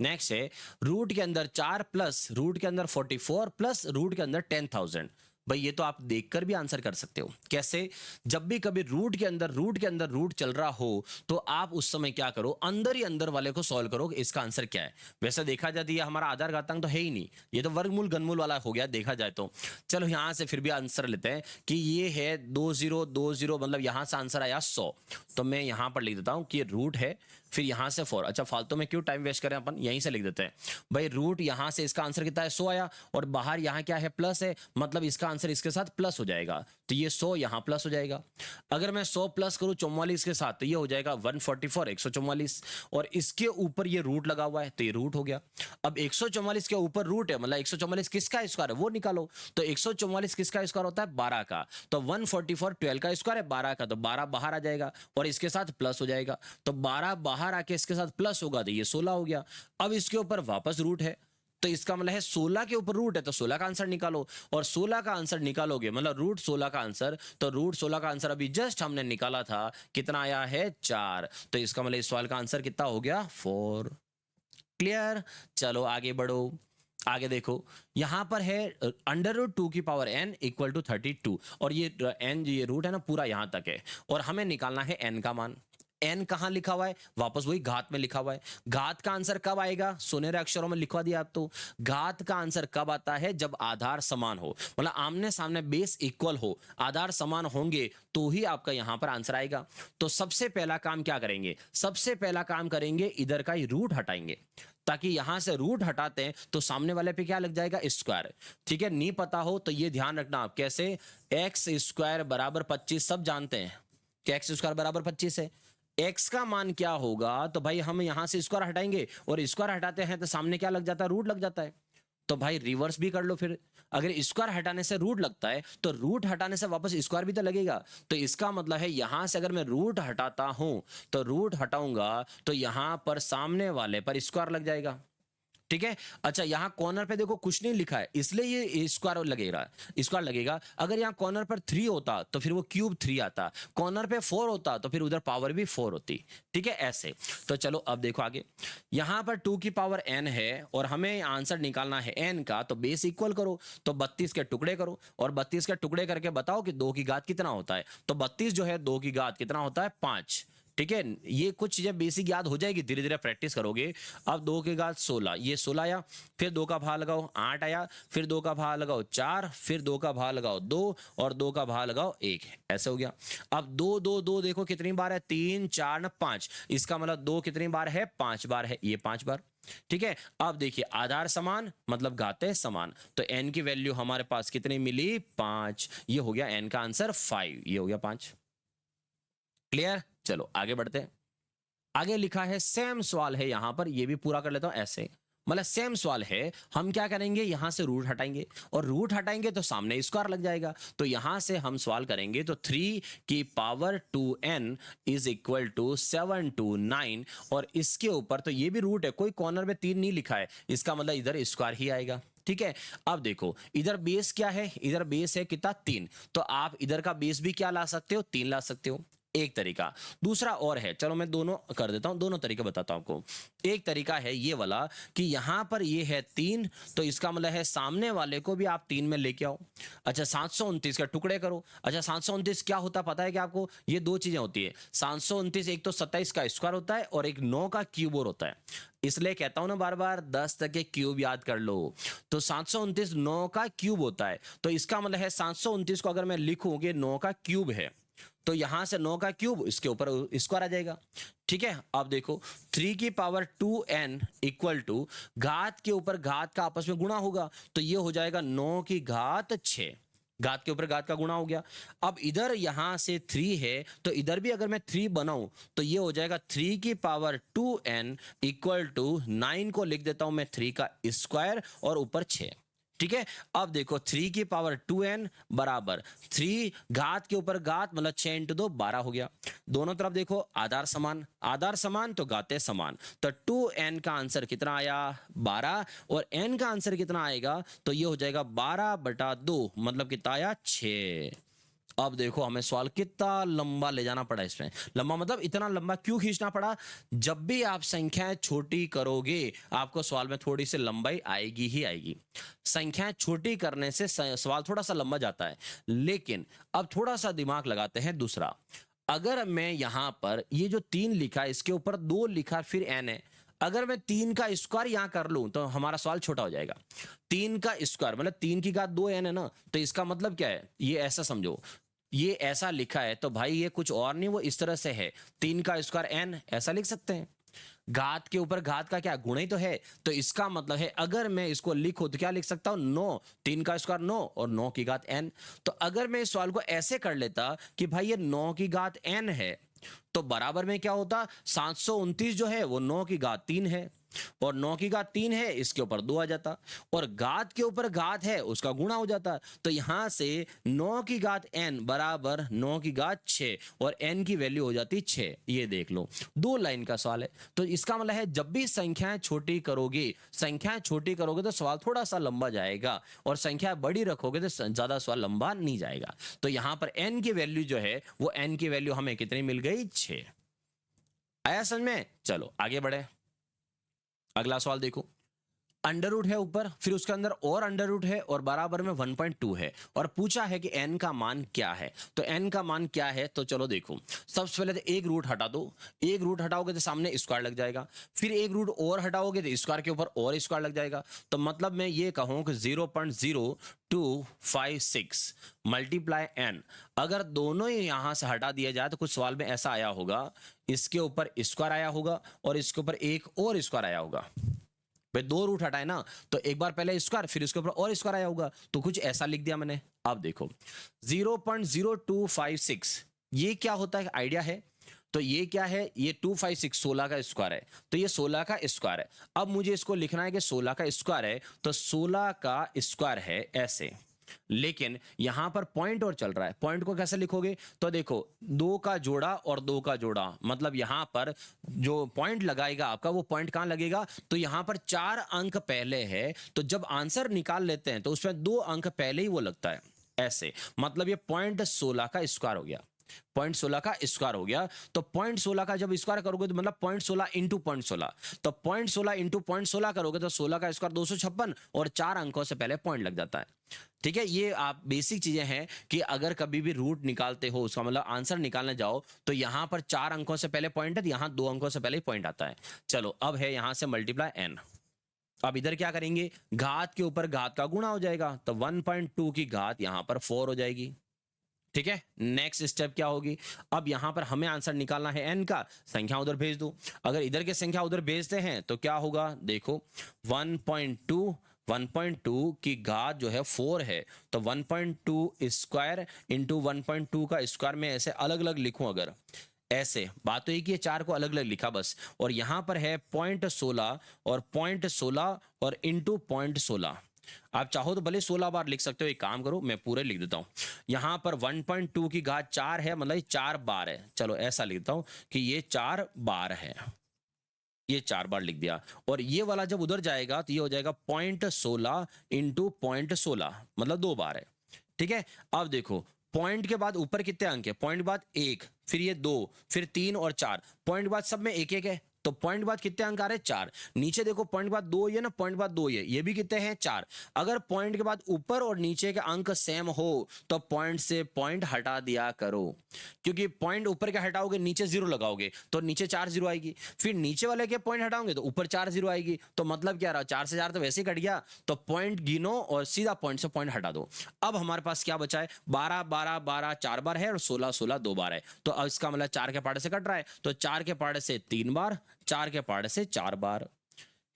Next है root के अंदर 4 प्लस रूट के अंदर 44 प्लस रूट के अंदर 10,000। भाई ये तो आप देखकर भी आंसर कर सकते हो। कैसे? जब भी कभी रूट के अंदर रूट चल रहा हो तो आप उस समय क्या करो, अंदर ही अंदर वाले को सॉल्व करो इसका आंसर क्या है। वैसे देखा जाए तो ये हमारा आधार घातांक तो है ही नहीं, ये तो वर्गमूल घनमूल वाला हो गया देखा जाए तो। चलो यहां से फिर भी आंसर लेते हैं कि ये है 2020, मतलब यहां से आंसर आया 100। तो मैं यहां पर लिख देता हूं कि रूट है, फिर यहां से 4। अच्छा फालतू में क्यों टाइम वेस्ट करें, अपन यहीं से लिख देते हैं। भाई रूट यहां से इसका आंसर कितना है 100 आया, और बाहर यहां क्या है प्लस है, मतलब इसका आंसर इसके साथ प्लस हो जाएगा, तो ये 100 यहां प्लस हो जाएगा। अगर मैं 100 प्लस करूं 44 के साथ तो ये हो जाएगा 144 144, और इसके ऊपर ये रूट लगा हुआ है तो ये रूट हो गया। अब 144 के ऊपर रूट है, मतलब 144 किसका स्क्वायर है वो निकालो। तो 144 किसका स्क्वायर होता है 12 का, तो 144 12 का स्क्वायर है 12 का, तो 12 बाहर आ जाएगा और इसके साथ प्लस हो जाएगा, तो 12 बाहर आके इसके साथ प्लस होगा तो ये 16 हो गया। अब इसके ऊपर वापस रूट है, तो इसका मतलब है 16 के ऊपर रूट है, तो 16 का आंसर निकालो, और 16 का आंसर निकालोगे मतलब रूट 16 का आंसर, तो रूट 16 का आंसर अभी जस्ट हमने निकाला था, कितना आया है 4, तो इसका मतलब इस सवाल का आंसर कितना हो गया 4। क्लियर? चलो आगे बढ़ो। आगे देखो यहां पर है √2 की पावर n इक्वल टू 32, और ये n ये रूट है ना पूरा यहां तक है, और हमें निकालना है n का मान। n कहां लिखा हुआ है, वापस वही घात में लिखा हुआ है। घात का आंसर कब आएगा, सुनहरे अक्षरों में लिखवा दिया आप तो। घात का आंसर कब आता है, जब आधार समान हो, मतलब आमने सामने बेस इक्वल हो, आधार समान होंगे तो ही आपका यहां पर आंसर आएगा। तो सबसे पहला काम क्या करेंगे, सबसे पहला काम करेंगे इधर का ही रूट हटाएंगे, ताकि यहां से रूट हटाते हैं तो सामने वाले पे क्या लग जाएगा स्क्वायर। ठीक है, नहीं पता हो तो ये ध्यान रखना आप कैसे, एक्स स्क्वायर बराबर 25 सब जानते हैं कि एक्स स्क्वायर बराबर 25 है। एक्स का मान क्या होगा, तो भाई हम यहां से स्क्वायर हटाएंगे, और स्क्वायर हटाते हैं तो सामने क्या लग जाता है रूट लग जाता है। तो भाई रिवर्स भी कर लो फिर, अगर स्क्वायर हटाने से रूट लगता है तो रूट हटाने से वापस स्क्वायर भी तो लगेगा। तो इसका मतलब है यहां से अगर मैं रूट हटाता हूं तो रूट हटाऊंगा तो यहां पर सामने वाले पर स्क्वायर लग जाएगा। ठीक है। अच्छा यहाँ कॉर्नर पे देखो कुछ नहीं लिखा है, इसलिए ये स्क्वायर लगेगा, स्क्वायर लगेगा। अगर यहाँ कॉर्नर पर 3 होता तो फिर वो क्यूब 3 आता, कॉर्नर पे 4 होता तो फिर उधर पावर भी 4 होती। ठीक है ऐसे। तो चलो अब देखो आगे, यहाँ पर 2 की पावर n है और हमें आंसर निकालना है n का, तो बेस इक्वल करो, तो 32 के टुकड़े करो, और 32 के टुकड़े करके बताओ कि 2 की घात कितना होता है। तो 32 जो है 2 की घात कितना होता है 5। ठीक है, ये कुछ चीजें बेसिक याद हो जाएगी, धीरे धीरे प्रैक्टिस करोगे। अब 2 के घात 16, ये 16 आया, फिर 2 का भाग लगाओ 8 आया, फिर 2 का भाग लगाओ 4, फिर 2 का भाग लगाओ 2, और 2 का भाग लगाओ 1, ऐसे हो गया। अब 2 2 2 देखो कितनी बार है 3 4 5, इसका मतलब 2 कितनी बार है 5 बार है, ये 5 बार। ठीक है, अब देखिए आधार समान मतलब घातें समान, तो n की वैल्यू हमारे पास कितनी मिली 5, ये हो गया n का आंसर 5, ये हो गया 5। क्लियर? चलो आगे बढ़ते हैं। आगे लिखा है सेम सवाल है, यहां पर ये भी पूरा कर लेता हूं ऐसे, मतलब सेम सवाल है। हम क्या करेंगे यहां से रूट हटाएंगे, और रूट हटाएंगे तो सामने स्क्वायर लग जाएगा। तो यहां से हम सवाल करेंगे तो 3 की power 2n is equal to 729, और इसके ऊपर तो ये भी रूट है, कोई कॉर्नर में 3 नहीं लिखा है, इसका मतलब इधर स्क्वायर ही आएगा। ठीक है, अब देखो इधर बेस क्या है, इधर बेस है कितना 3, तो आप इधर का बेस भी क्या ला सकते हो 3 ला सकते हो, एक तरीका। दूसरा और है, चलो मैं दोनों कर देता हूं, दोनों तरीके बताता हूं आपको। एक तरीका है ये वाला कि यहां पर ये है 3, तो इसका मतलब है सामने वाले को भी आप 3 में लेके आओ। अच्छा 729 के टुकड़े करो। अच्छा 729 क्या होता पता है कि आपको, ये दो चीजें होती है 729, एक तो 27 का स्क्वायर होता है और एक 9 का क्यूब और होता है, इसलिए कहता हूं ना बार बार 10 तक के क्यूब याद कर लो। तो 729 9 का क्यूब होता है, तो इसका मतलब है 729 को अगर मैं लिखूं कि 9 का क्यूब है, तो यहां से 9 का क्यूब इसके ऊपर स्क्वायर आ जाएगा। ठीक है, अब देखो 3 की पावर 2n इक्वल टू घात के ऊपर घात का आपस में गुणा होगा, तो ये हो जाएगा 9 की घात 6, घात के ऊपर घात का गुणा हो गया। अब इधर यहां से 3 है, तो इधर भी अगर मैं 3 बनाऊं तो ये हो जाएगा 3 की पावर 2n इक्वल टू 9 को लिख देता हूं मैं 3 का स्क्वायर और ऊपर 6। ठीक है, अब देखो 3 की पावर 2n बराबर 3 घात के ऊपर घात मतलब 6 इंटू 2 12 हो गया। दोनों तरफ देखो आधार समान, आधार समान तो घातें समान, तो 2n का आंसर कितना आया 12, और n का आंसर कितना आएगा, तो ये हो जाएगा 12 बटा 2 मतलब कितना आया 6। अब देखो हमें सवाल कितना लंबा ले जाना पड़ा इसमें। लंबा मतलब इतना लंबा क्यों खींचना पड़ा? जब भी आप संख्याएं छोटी करोगे आपको सवाल में थोड़ी सी लंबाई आएगी ही आएगी। संख्याएं छोटी करने से सवाल थोड़ा सा लंबा जाता है। लेकिन अब थोड़ा सा दिमाग लगाते हैं दूसरा। अगर मैं यहां पर ये जो 3 लिखा है इसके ऊपर 2 लिखा फिर n है, अगर मैं 3 का स्क्वायर यहां कर लूं तो हमारा सवाल छोटा हो जाएगा। 3 का स्क्वायर मतलब 3 की घात 2n है ना, तो इसका मतलब क्या है, ये ऐसा समझो, ये ऐसा लिखा है तो भाई ये कुछ और नहीं वो इस तरह से है, 3 का स्क्वायर n ऐसा लिख सकते हैं। घात के ऊपर घात का क्या गुणा ही तो है, तो इसका मतलब है अगर मैं इसको लिखूं तो क्या लिख सकता हूं, 9, 3 का स्क्वायर 9 और 9 की घात n। तो अगर मैं इस सवाल को ऐसे कर लेता कि भाई ये 9 की घात n है, तो बराबर में क्या होता, 729 जो है वो 9 की घात 3 है, और 9 की घात 3 है इसके ऊपर 2 आ जाता, और घात के ऊपर घात है उसका गुणा हो जाता। तो यहां से 9 की घात n बराबर 9 की घात 6 और n की वैल्यू हो जाती 6। ये देख लो 2 लाइन का सवाल है। तो इसका मतलब है जब भी संख्याएं छोटी करोगे तो सवाल थोड़ा सा लंबा जाएगा, और संख्या बड़ी रखोगे तो ज्यादा सवाल लंबा नहीं जाएगा। तो यहां पर n की वैल्यू जो है वो n की वैल्यू हमें कितनी मिल गई, 6। आया समझ में? चलो आगे बढ़े। अगला सवाल देखो, अंडर रूट है ऊपर, फिर उसके अंदर और अंडर रूट है और बराबर में 1.2 है, और पूछा है कि n का मान क्या है। तो n का मान क्या है, तो चलो देखो, सबसे पहले तो एक रूट हटा दो, एक रूट हटाओगे तो सामने स्क्वायर लग जाएगा, फिर एक रूट और हटाओगे तो स्क्वायर के ऊपर और स्क्वायर लग जाएगा। तो मतलब मैं ये कहूं कि 0.0256 मल्टीप्लाई n, अगर दोनों ही यहां से हटा दिया जाए तो कुछ सवाल में ऐसा आया होगा, इसके ऊपर स्क्वायर आया होगा और इसके ऊपर एक और स्क्वायर आया होगा। भाई 2 रूट हटाए ना, तो एक बार पहले स्क्वायर फिर उसके ऊपर और स्क्वायर आया होगा, तो कुछ ऐसा लिख दिया मैंने। अब देखो 0.0256 ये क्या होता है, आइडिया है? तो ये क्या है, ये 256 16 का स्क्वायर है, तो ये 16 का स्क्वायर है। अब मुझे इसको लिखना है कि 16 का स्क्वायर है, तो 16 का स्क्वायर है ऐसे, लेकिन यहां पर पॉइंट और चल रहा है। पॉइंट को कैसे लिखोगे, तो देखो 2 का जोड़ा और 2 का जोड़ा, मतलब यहां पर जो पॉइंट लगाएगा आपका वो पॉइंट कहां लगेगा, तो यहां पर 4 अंक पहले है, तो जब आंसर निकाल लेते हैं तो उसमें 2 अंक पहले ही वो लगता है ऐसे, मतलब ये पॉइंट 16 का स्क्वायर हो गया, पॉइंट 16 का स्क्वायर हो गया। तो पॉइंट 16 का जब स्क्वायर करोगे तो मतलब पॉइंट 16 इंटू पॉइंट 16, तो पॉइंट 16 इंटू पॉइंट 16 करोगे तो 16 का स्क्वायर 256 और 4 अंकों से पहले पॉइंट लग जाता है। ठीक है, ये आप बेसिक चीजें हैं कि अगर कभी भी रूट निकालते हो, उसका मतलब आंसर निकालने जाओ, तो यहां पर 4 अंकों से पहले पॉइंट है, तो यहां 2 अंकों से पहले ही पॉइंट आता है। चलो अब है यहां से मल्टीप्लाई n। अब इधर क्या करेंगे, घात के ऊपर घात का गुणा हो जाएगा, तो 1.2 की घात यहां पर 4 हो जाएगी। ठीक है, नेक्स्ट स्टेप क्या होगी, अब यहां पर हमें आंसर निकालना है n का, संख्या उधर भेज दो। अगर इधर की संख्या उधर भेजते हैं तो क्या होगा, देखो 1.2 की घात जो है 4 है, तो 1.2 स्क्वायर इंटू 1.2 का स्क्वायर में ऐसे अलग अलग लिखूं, अगर ऐसे बात तो एक ही है, 4 को अलग अलग लिखा बस, और यहां पर है 0.16 और 0.16 और इंटू 0.16। आप चाहो तो भले 16 बार लिख सकते हो, एक काम करो मैं पूरे लिख देता हूं। यहां पर 1.2 की घात 4 है, मतलब ये 4 बार है, चलो ऐसा लिखता हूं कि ये 4 बार है, ये 4 बार लिख दिया। और ये वाला जब उधर जाएगा तो ये हो जाएगा 0.16 इंटू 0.16, मतलब 2 बार है। ठीक है, अब देखो पॉइंट के बाद ऊपर कितने अंक है, पॉइंट के बाद 1, फिर ये 2, फिर 3 और 4, पॉइंट के बाद सब में 1 1 है, तो पॉइंट बाद कितने अंक आ रहे हैं, 4। नीचे देखो पॉइंट बाद 2 ये ना, पॉइंट बाद 2 ये भी कितने हैं, 4। अगर पॉइंट के बाद ऊपर और नीचे के अंक सेम हो तो पॉइंट से पॉइंट हटा दिया करो, क्योंकि पॉइंट ऊपर के हटाओगे नीचे 0 लगाओगे तो नीचे 4 0 आएगी, फिर नीचे वाले के पॉइंट हटाओगे तो ऊपर 4 0 आएगी। तो मतलब क्या रहा, 4 से 4 तो वैसे ही कट गया, तो पॉइंट गिनो और सीधा पॉइंट से पॉइंट हटा दो। अब हमारे पास क्या बचा है, 12 12 12 4 बार है और 16 16 2 बार है, तो अब इसका मतलब 4 के पार्ट से कट रहा है, तो 4 के पार्ट से 3 बार, 4 के पार्ट से 4 बार।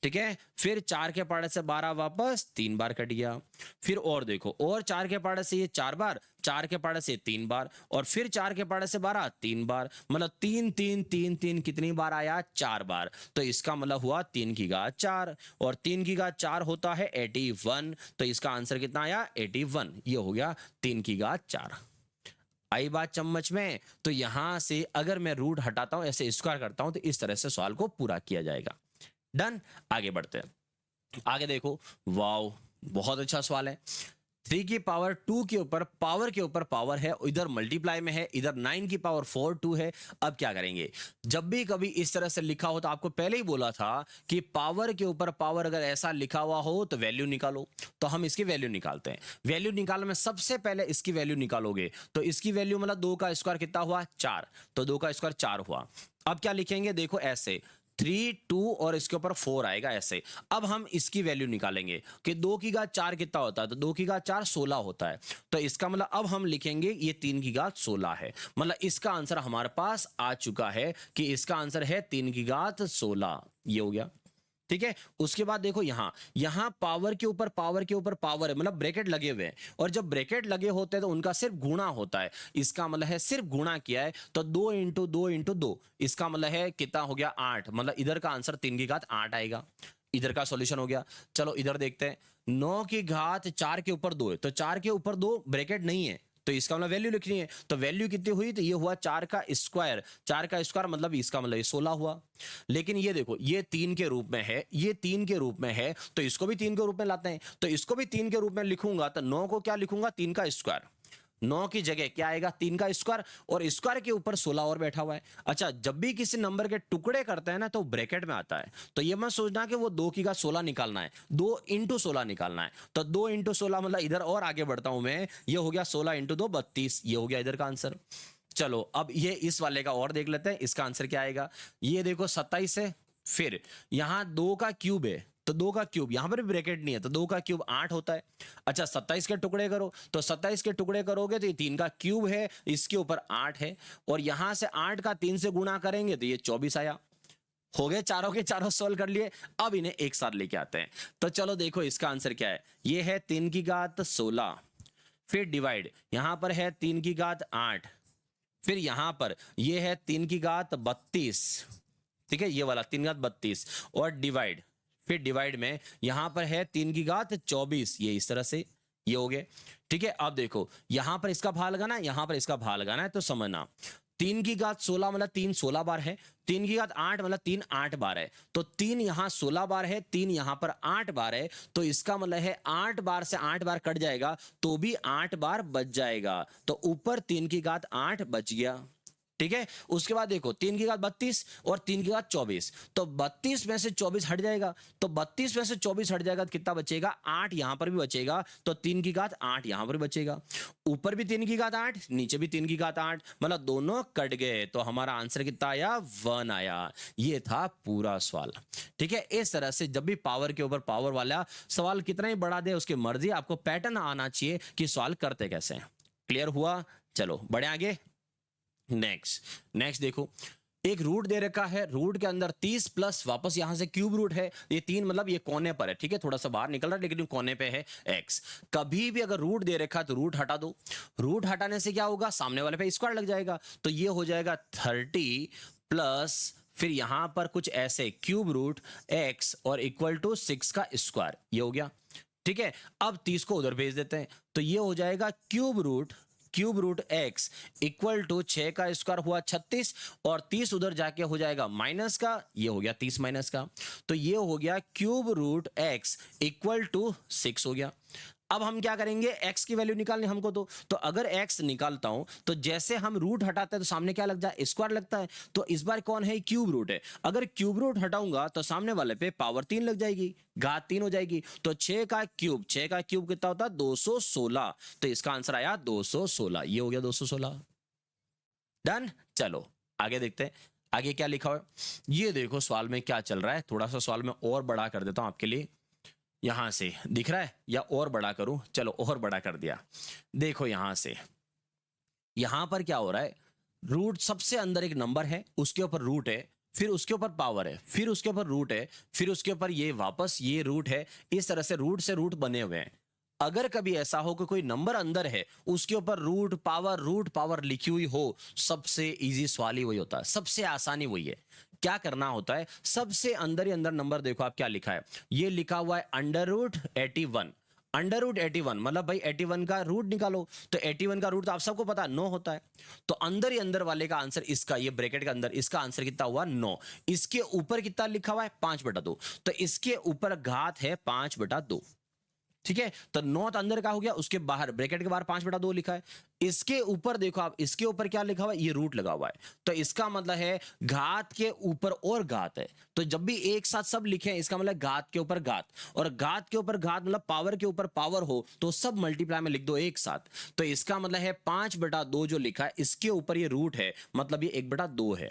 ठीक है, फिर 4 के पार्ट से 12 वापस 3 बार कट गया, फिर और देखो और 4 के पार्ट से ये 4 बार, 4 के पार्ट से 3 बार, और फिर 4 के पार्ट से 12 3 बार, मतलब 3 3 3 3 कितनी बार आया, 4 बार। तो इसका मतलब हुआ 3 की घात 4, और 3 की घात 4 होता है 81, तो इसका आंसर कितना आया, 81। ये हो गया 3 की घात 4। आई बात चम्मच में? तो यहां से अगर मैं रूट हटाता हूं, ऐसे स्क्वायर करता हूं, तो इस तरह से सवाल को पूरा किया जाएगा। डन, आगे बढ़ते हैं। आगे देखो, वाओ बहुत अच्छा सवाल है। 3 की पावर 2 के ऊपर पावर है, इधर मल्टीप्लाई में है, इधर 9 की पावर 4 2 है। अब क्या करेंगे, जब भी कभी इस तरह से लिखा हो तो आपको पहले ही बोला था कि पावर के ऊपर पावर अगर ऐसा लिखा हुआ हो तो वैल्यू निकालो। तो हम इसकी वैल्यू निकालते हैं। वैल्यू निकालने में सबसे पहले इसकी वैल्यू निकालोगे तो इसकी वैल्यू मतलब 2 का स्क्वायर कितना हुआ 4, तो 2 का स्क्वायर 4 हुआ। अब क्या लिखेंगे, देखो ऐसे 3 2 और इसके ऊपर 4 आएगा ऐसे। अब हम इसकी वैल्यू निकालेंगे कि 2 की घात 4 कितना होता है, तो 2 की घात 4 16 होता है। तो इसका मतलब अब हम लिखेंगे ये 3 की घात 16 है। मतलब इसका आंसर हमारे पास आ चुका है कि इसका आंसर है 3 की घात 16। ये हो गया, ठीक है। उसके बाद देखो यहां पावर के ऊपर पावर है, मतलब ब्रैकेट लगे हुए हैं, और जब ब्रैकेट लगे होते हैं तो उनका सिर्फ गुणा होता है। इसका मतलब है सिर्फ गुणा किया है, तो 2 इंटू 2 इंटू 2, इसका मतलब है कितना हो गया 8। मतलब इधर का आंसर 3 की घात 8 आएगा। इधर का सॉल्यूशन हो गया। चलो इधर देखते हैं, 9 की घात 4 के ऊपर 2 है, तो 4 के ऊपर 2 ब्रैकेट नहीं है, तो इसका मतलब वैल्यू लिखनी है। तो वैल्यू कितनी हुई, तो ये हुआ 4 का स्क्वायर। 4 का स्क्वायर मतलब इसका मतलब ये 16 हुआ। लेकिन ये देखो ये 3 के रूप में है, ये 3 के रूप में है, तो इसको भी 3 के रूप में लाते हैं। तो इसको भी 3 के रूप में लिखूंगा तो 9 को क्या लिखूंगा, 3 का स्क्वायर। 9 की जगह क्या आएगा, 3 का स्क्वायर, और स्क्वायर के ऊपर 16 और बैठा हुआ है। अच्छा, जब भी किसी नंबर के टुकड़े करते हैं ना तो ब्रैकेट में आता है। तो ये मत सोचना कि वो 2 की घात 16 निकालना है, 2 इंटू 16 निकालना है। तो 2 इंटू 16 मतलब इधर और आगे बढ़ता हूं मैं, ये हो गया 16 इंटू 2 32, ये हो गया इधर का आंसर। चलो अब ये इस वाले का और देख लेते हैं, इसका आंसर क्या आएगा। ये देखो 27 है, फिर यहां 2 का क्यूब है, तो 2 का क्यूब, यहां पर भी ब्रैकेट नहीं है, तो 2 का क्यूब 8 होता है। अच्छा 27 के टुकड़े करो, तो 27 के टुकड़े करोगे तो ये 3 का क्यूब है, इसके ऊपर 8 है, और यहां से 8 का 3 से गुणा करेंगे तो ये 24 आया। हो गए चारों के चारों सॉल्व कर लिए। अब इन्हें एक साथ लेके आते हैं। तो चलो देखो इसका आंसर क्या है, ये है 3 की घात 16, फिर डिवाइड, यहां पर है 3 की घात 8, फिर यहां पर ये है 3 की घात 32, ठीक है, ये वाला 3 की घात 32, और डिवाइड, फिर डिवाइड में यहां पर है 3 की घात 24, ये इस तरह से, ये हो गए, ठीक है। अब देखो यहां पर इसका भाग लगाना है, यहां पर इसका भाग लगाना है, तो समझना 3 की घात 16 मतलब 3 16 बार है, 3 की घात 8 मतलब 3 8 बार है, तो 3 यहां 16 बार है, 3 यहां पर 8 बार है, तो इसका मतलब है 8 बार से 8 बार कट जाएगा तो भी 8 बार बच जाएगा, तो ऊपर 3 की घात 8 बच गया, ठीक है। उसके बाद देखो 3 की घात 32 और 3 की घात 24, तो 32 में से 24 हट जाएगा, तो 32 में से 24 हट जाएगा तो कितना बचेगा, 8 यहां पर भी बचेगा, तो 3 की घात 8 यहां पर भी बचेगा, ऊपर भी 3 की घात 8, नीचे भी 3 की घात 8, मतलब दोनों कट गए, तो हमारा आंसर कितना आया, 1 आया। ये था पूरा सवाल, ठीक है। इस तरह से जब भी पावर के ऊपर पावर वाला सवाल कितना ही बढ़ा दे उसकी मर्जी, आपको पैटर्न आना चाहिए कि सवाल करते कैसे हैं। क्लियर हुआ, चलो बढ़े आगे। नेक्स्ट देखो, एक रूट दे रखा है, रूट के अंदर 30 प्लस वापस यहां से क्यूब रूट है, ये 3 मतलब ये कोने पर है, ठीक है, थोड़ा सा बाहर निकल रहा है लेकिन कोने पे है x। कभी भी अगर रूट दे रखा है तो रूट हटा दो, रूट हटाने से क्या होगा, सामने वाले पे स्क्वायर लग जाएगा, तो ये हो जाएगा 30 प्लस, फिर यहां पर कुछ ऐसे क्यूब रूट x और इक्वल टू 6 का स्क्वायर, ये हो गया, ठीक है। अब 30 को उधर भेज देते हैं, तो ये हो जाएगा cube root x equal to 6 का स्क्वायर हुआ 36, और 30 उधर जाके हो जाएगा माइनस का, ये हो गया 30 माइनस का, तो ये हो गया cube root x equal to 6 हो गया। अब हम क्या करेंगे, x की वैल्यू निकालनी हमको, तो अगर x निकालता हूं तो जैसे हम रूट हटाते हैं तो सामने क्या लग जाए, स्क्वायर लगता है, तो इस बार कौन है, क्यूब रूट है। अगर क्यूब रूट हटाऊंगा तो सामने वाले पे पावर 3 लग जाएगी, घात 3 हो जाएगी, तो 6 का क्यूब कितना होता है, 216, तो इसका आंसर आया 216, ये हो गया 216। डन। चलो आगे देखते हैं, आगे क्या लिखा हुआ है। ये देखो सवाल में क्या चल रहा है, थोड़ा सा सवाल में और बड़ा कर देता हूं आपके लिए, यहां से दिख रहा है या और बड़ा करूं, चलो और बड़ा कर दिया। देखो यहां से, यहां पर क्या हो रहा है, रूट सबसे अंदर एक नंबर है, उसके ऊपर रूट है, फिर उसके ऊपर पावर है, फिर उसके ऊपर रूट है, फिर उसके ऊपर ये वापस ये रूट है, इस तरह से रूट बने हुए हैं। अगर कभी ऐसा हो कि कोई नंबर अंदर है उसके ऊपर रूट पावर लिखी हुई हो, सबसे इजी सवाल ही वही होता है, सबसे आसानी वही है। क्या करना होता है, सबसे अंदर ही अंदर नंबर देखो आप क्या लिखा है, ये लिखा हुआ है √81, √81 मतलब भाई 81 का रूट निकालो, तो 81 का रूट तो आप सबको पता है 9 होता है, तो अंदर ही अंदर वाले का आंसर इसका, ये ब्रैकेट के अंदर इसका आंसर कितना हुआ 9, इसके ऊपर कितना लिखा हुआ है 5/2, तो इसके ऊपर घात है 5/2, ठीक है, तो 9 तो अंदर का हो गया, उसके बाहर ब्रैकेट के बाहर 5/2 लिखा है। इसके ऊपर देखो आप, इसके ऊपर क्या लिखा हुआ है, ये रूट लगा हुआ है, तो इसका मतलब है घात के ऊपर और घात है। तो जब भी एक साथ सब लिखे हैं, इसका मतलब घात के ऊपर घात, और घात के ऊपर घात मतलब पावर के ऊपर पावर हो तो सब मल्टीप्लाई में लिख दो एक साथ। तो इसका मतलब है 5/2 जो लिखा है, इसके ऊपर ये रूट है, मतलब ये 1/2 है,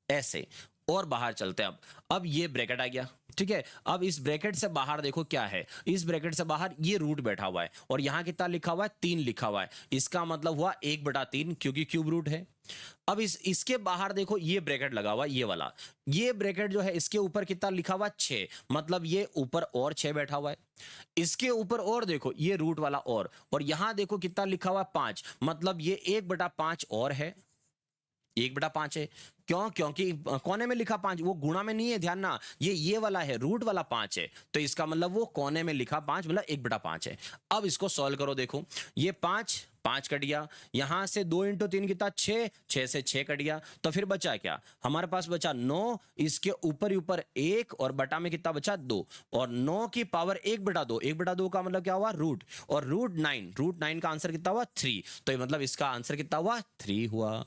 ऐसे। और बाहर चलते हैं अब ये ब्रैकेट आ गया, ठीक है। अब इस ब्रैकेट से बाहर देखो क्या है, इस ब्रैकेट से बाहर ये रूट बैठा हुआ है, और यहां कितना लिखा हुआ है, 3 लिखा हुआ है, इसका मतलब हुआ 1/3 क्योंकि क्यूब रूट है। अब इसके बाहर देखो ये ब्रैकेट लगा हुआ, ये वाला, ये ब्रैकेट जो है इसके ऊपर कितना लिखा हुआ, 6, मतलब ये ऊपर और 6 बैठा हुआ है। इसके ऊपर और देखो ये रूट वाला और यहां देखो कितना लिखा हुआ, 5, मतलब ये 1/5 और है, 1/5 है। क्यों? क्योंकि कोने में लिखा 5, वो गुणा में नहीं है, ध्यान ना, ये वाला है, रूट वाला 5 है, तो इसका मतलब वो कोने में लिखा 5 मतलब 1/5 है। अब इसको सॉल्व करो, देखो ये 5 कट गया, यहां से 2 × 3 कितना, 6, 6 से 6 कट गया, तो फिर बचा क्या हमारे पास, बचा 9, इसके ऊपर ही ऊपर 1 और बटा में कितना बचा, 2, और 9 की पावर 1/2, 1/2 का मतलब क्या हुआ, रूट, और रूट 9 का आंसर कितना हुआ, 3, तो ये मतलब इसका आंसर कितना हुआ, 3 हुआ।